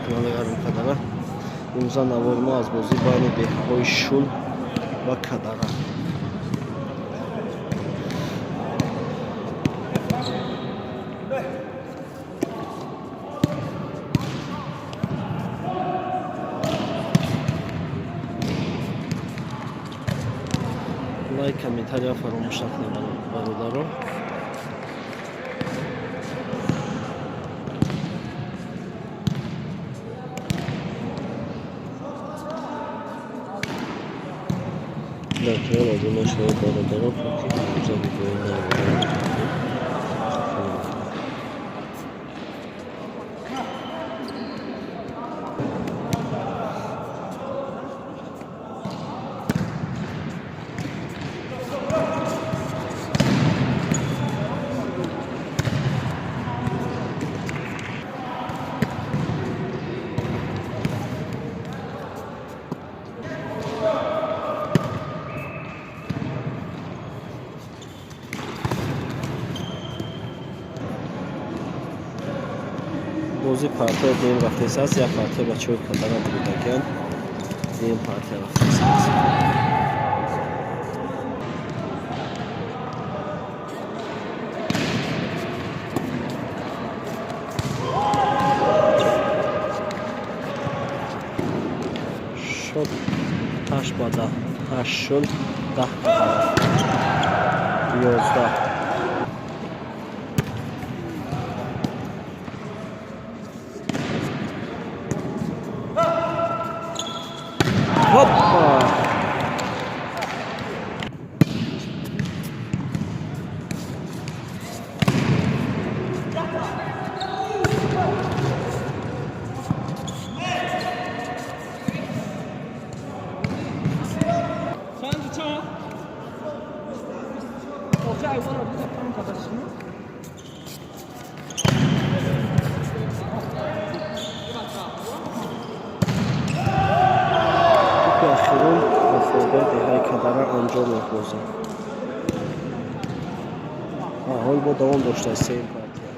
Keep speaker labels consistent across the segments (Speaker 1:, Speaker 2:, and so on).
Speaker 1: نگاه کدره امضا نوار ما از بازی بین بههای شل و کدره لایک комментария فراموش نکنید برادران Naturel adına şöyle baradarak bakayım. Güzel bir oyunlar var. بازی پارتای دیم رفته است یا پارتای بچه‌ها کدام بودن دیم پارتای رفته است شد 8 با 10 8 شد 10 11 Hoppa! انجام می‌دهیم. حال با دوام داشته است این پارتی.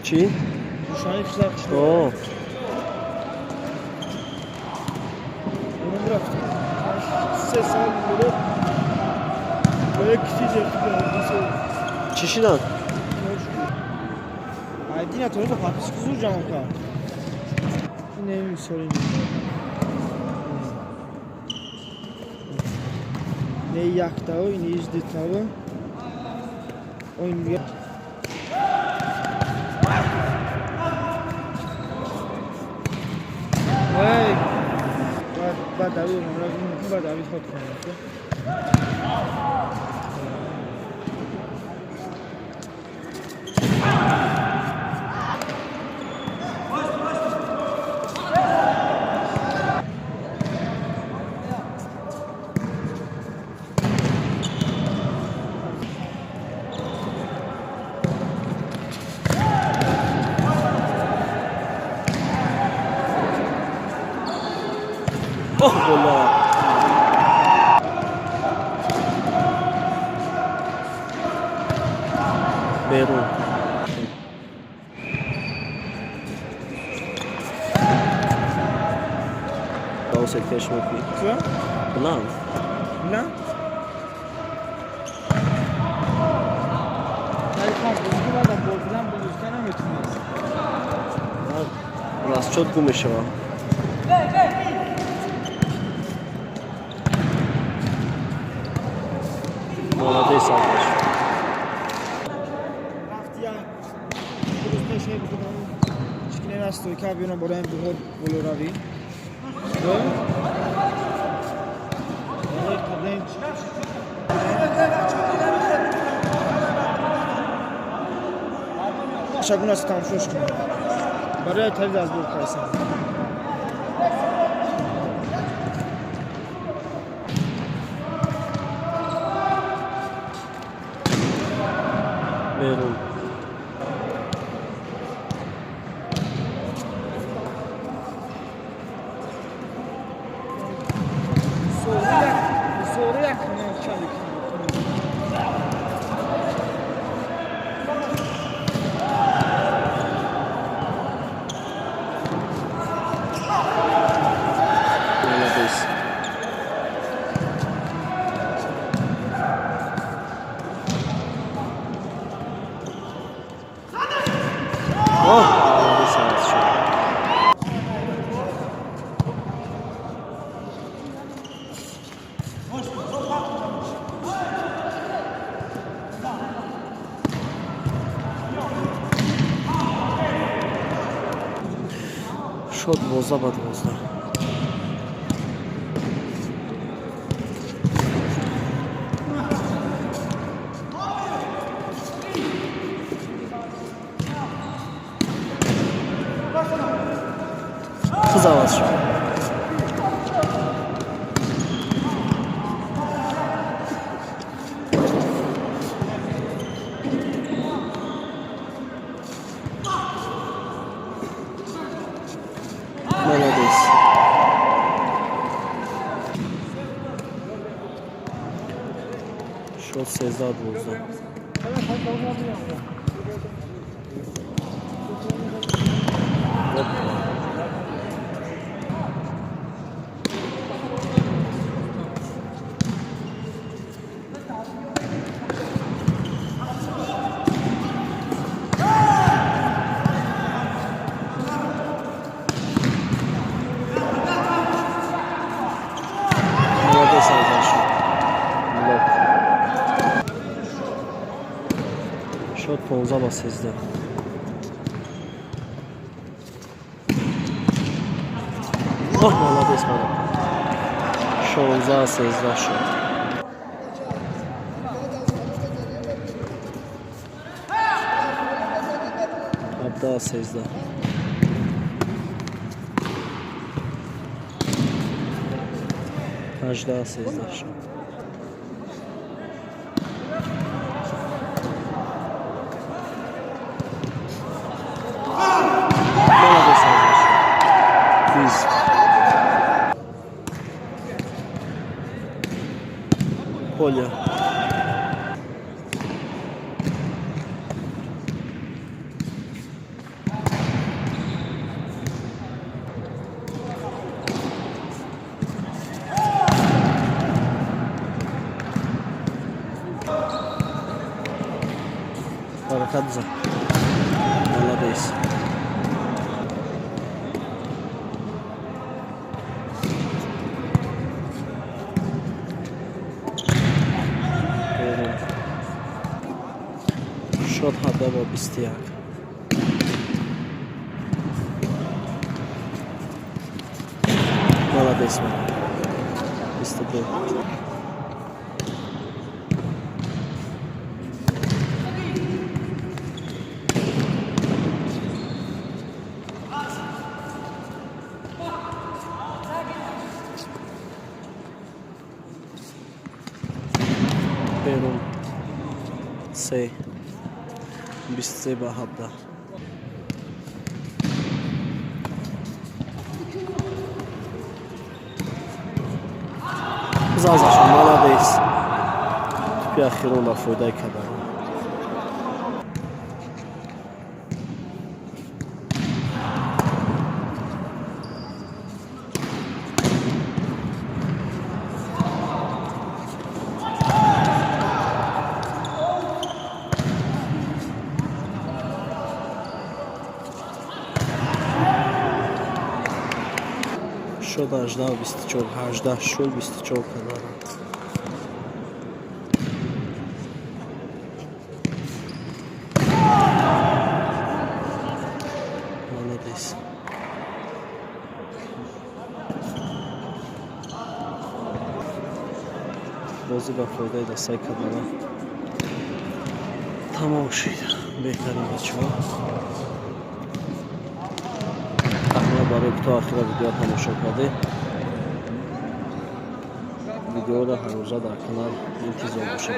Speaker 1: چی؟
Speaker 2: روشنی چیزا چی؟
Speaker 1: اوه
Speaker 2: اونم رفتم 3 سال بود با یک چیز دیگه
Speaker 1: چی شدن؟
Speaker 2: عادی نه تو رو خاطرش زور جمع کرد نمی‌سوری نه یک تا و این 18 تا و این Hey, بعد دوید من بعد دوید خود کنم.
Speaker 1: Посадкаш мекунӣ?
Speaker 2: Что?
Speaker 1: Бланд.
Speaker 2: Да?
Speaker 1: Расчет гум мешавад. Молодец, Салташ.
Speaker 2: Стойка биёна бораи дуҳор болоравӣ. шагуна аст тамошош кунем. Барои тарид аз бор кайсан.
Speaker 1: Берун. Шот 12-12. Қызалас шо. Молодец. Шот 13-12. Шот 15-13. Ох, молодец, молодец. 16-13 шот. Абда 13. Ажда 13 шот. Поле. Баракадзе. Молодец. Шот ҳада бо 21. Молодец. 22. Берун. Се. 23 ба 17. Зазаша, молодец. Тупи ахирона фойдай кадар. شد 18 و 24 18 شد 24 کنار молодец بازی با فایده دستای کنار تمام شد بهترین بچه‌ها برای تا آخر ویدیو تماشا کرده ویدیو را هر روزه در کانال انتظار باشه.